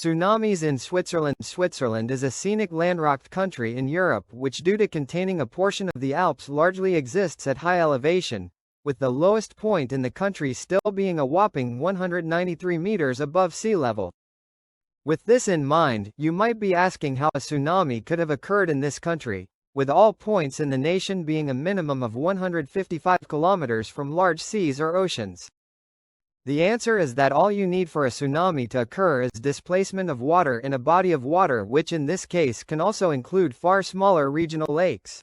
Tsunamis in Switzerland. Switzerland is a scenic landlocked country in Europe which, due to containing a portion of the Alps, largely exists at high elevation, with the lowest point in the country still being a whopping 193 meters above sea level. With this in mind, you might be asking how a tsunami could have occurred in this country, with all points in the nation being a minimum of 155 kilometers from large seas or oceans. The answer is that all you need for a tsunami to occur is displacement of water in a body of water, which in this case can also include far smaller regional lakes.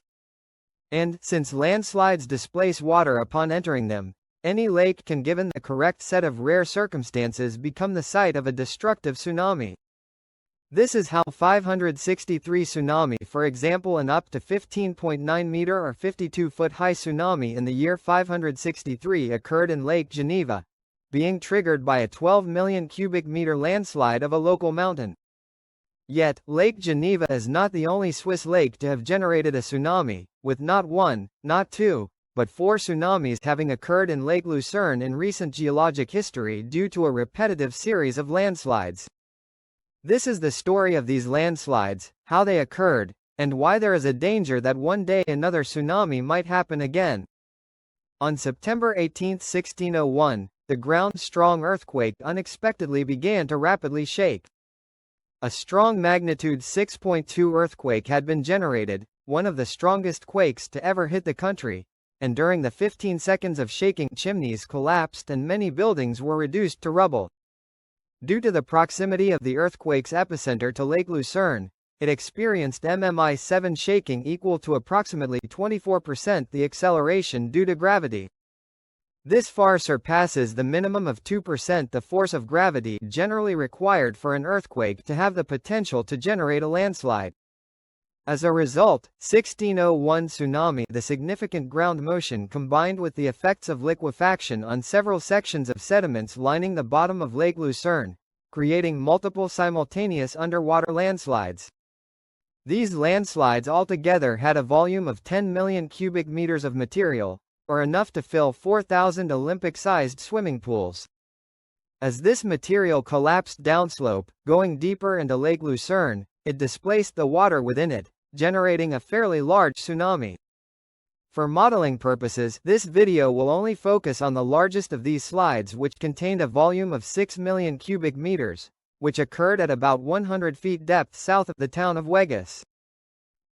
And, since landslides displace water upon entering them, any lake can, given the correct set of rare circumstances, become the site of a destructive tsunami. This is how 563 tsunami, for example an up to 15.9 meter or 52-foot high tsunami in the year 563 occurred in Lake Geneva, being triggered by a 12 million cubic meter landslide of a local mountain. Yet, Lake Geneva is not the only Swiss lake to have generated a tsunami, with not one, not two, but 4 tsunamis having occurred in Lake Lucerne in recent geologic history due to a repetitive series of landslides. This is the story of these landslides, how they occurred, and why there is a danger that one day another tsunami might happen again. On September 18, 1601, the ground-strong earthquake unexpectedly began to rapidly shake. A strong magnitude 6.2 earthquake had been generated, one of the strongest quakes to ever hit the country, and during the 15 seconds of shaking, chimneys collapsed and many buildings were reduced to rubble. Due to the proximity of the earthquake's epicenter to Lake Lucerne, it experienced MMI 7 shaking equal to approximately 24% the acceleration due to gravity. This far surpasses the minimum of 2% the force of gravity generally required for an earthquake to have the potential to generate a landslide. As a result, 1601 tsunami, the significant ground motion combined with the effects of liquefaction on several sections of sediments lining the bottom of Lake Lucerne, creating multiple simultaneous underwater landslides. These landslides altogether had a volume of 10 million cubic meters of material, or enough to fill 4,000 Olympic-sized swimming pools. As this material collapsed downslope, going deeper into Lake Lucerne, it displaced the water within it, generating a fairly large tsunami. For modeling purposes, this video will only focus on the largest of these slides, which contained a volume of 6 million cubic meters, which occurred at about 100 feet depth south of the town of Weggis.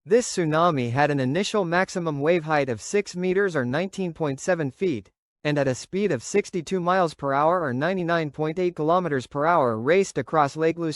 This tsunami had an initial maximum wave height of 6 meters or 19.7 feet, and at a speed of 62 miles per hour or 99.8 kilometers per hour raced across Lake Lucerne.